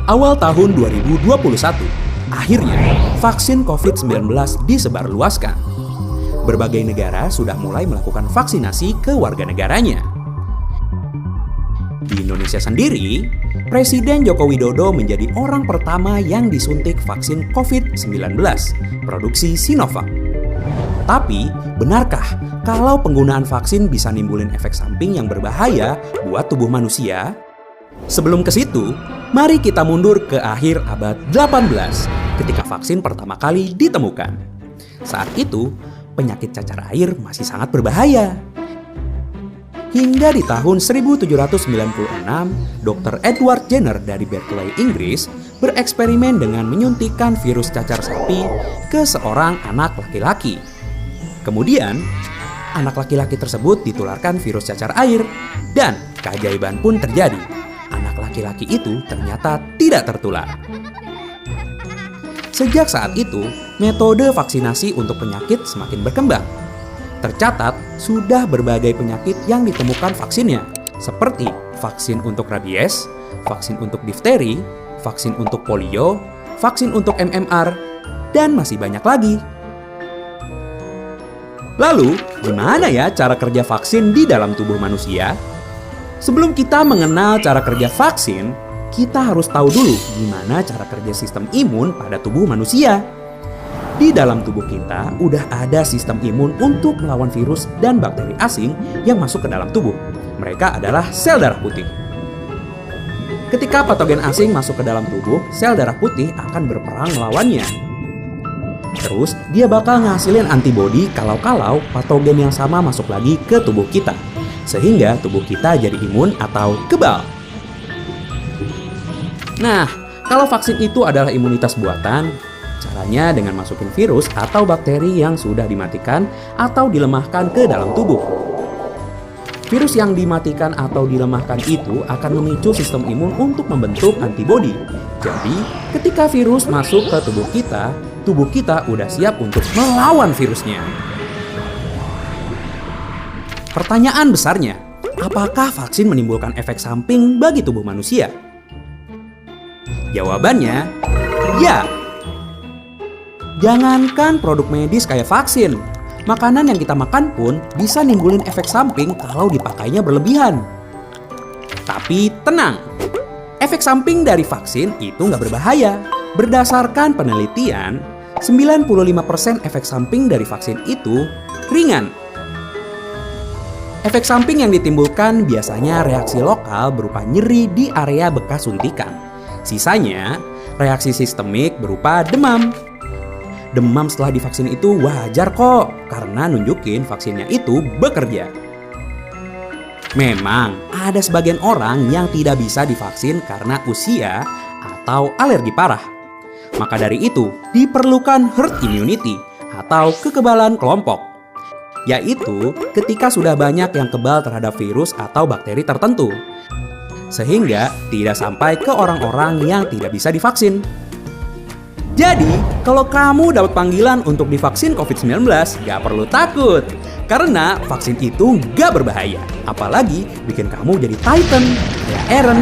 Awal tahun 2021, akhirnya vaksin COVID-19 disebarluaskan. Berbagai negara sudah mulai melakukan vaksinasi ke warga negaranya. Di Indonesia sendiri, Presiden Joko Widodo menjadi orang pertama yang disuntik vaksin COVID-19 produksi Sinovac. Tapi, benarkah kalau penggunaan vaksin bisa nimbulin efek samping yang berbahaya buat tubuh manusia? Sebelum ke situ, mari kita mundur ke akhir abad 18 ketika vaksin pertama kali ditemukan. Saat itu, penyakit cacar air masih sangat berbahaya. Hingga di tahun 1796, Dr. Edward Jenner dari Berkeley, Inggris, bereksperimen dengan menyuntikkan virus cacar sapi ke seorang anak laki-laki. Kemudian, anak laki-laki tersebut ditularkan virus cacar air, dan keajaiban pun terjadi. Anak laki-laki itu ternyata tidak tertular. Sejak saat itu, metode vaksinasi untuk penyakit semakin berkembang. Tercatat, sudah berbagai penyakit yang ditemukan vaksinnya, seperti vaksin untuk rabies, vaksin untuk difteri, vaksin untuk polio, vaksin untuk MMR, dan masih banyak lagi. Lalu, gimana ya cara kerja vaksin di dalam tubuh manusia? Sebelum kita mengenal cara kerja vaksin, kita harus tahu dulu gimana cara kerja sistem imun pada tubuh manusia. Di dalam tubuh kita udah ada sistem imun untuk melawan virus dan bakteri asing yang masuk ke dalam tubuh. Mereka adalah sel darah putih. Ketika patogen asing masuk ke dalam tubuh, sel darah putih akan berperang melawannya. Terus, dia bakal ngasilin antibodi kalau patogen yang sama masuk lagi ke tubuh kita. Sehingga tubuh kita jadi imun atau kebal. Nah, kalau vaksin itu adalah imunitas buatan, caranya dengan masukin virus atau bakteri yang sudah dimatikan atau dilemahkan ke dalam tubuh. Virus yang dimatikan atau dilemahkan itu akan memicu sistem imun untuk membentuk antibodi. Jadi, ketika virus masuk ke tubuh kita udah siap untuk melawan virusnya. Pertanyaan besarnya, apakah vaksin menimbulkan efek samping bagi tubuh manusia? Jawabannya, ya. Jangankan produk medis kayak vaksin, makanan yang kita makan pun bisa nimbulin efek samping kalau dipakainya berlebihan. Tapi tenang, efek samping dari vaksin itu nggak berbahaya. Berdasarkan penelitian, 95% efek samping dari vaksin itu ringan. Efek samping yang ditimbulkan biasanya reaksi lokal berupa nyeri di area bekas suntikan. Sisanya, reaksi sistemik berupa demam. Demam setelah divaksin itu wajar kok, karena nunjukin vaksinnya itu bekerja. Memang, ada sebagian orang yang tidak bisa divaksin karena usia atau alergi parah. Maka dari itu, diperlukan herd immunity atau kekebalan kelompok. Yaitu ketika sudah banyak yang kebal terhadap virus atau bakteri tertentu. Sehingga tidak sampai ke orang-orang yang tidak bisa divaksin. Jadi, kalau kamu dapat panggilan untuk divaksin COVID-19, gak perlu takut. Karena vaksin itu gak berbahaya. Apalagi bikin kamu jadi Titan, kayak Eren.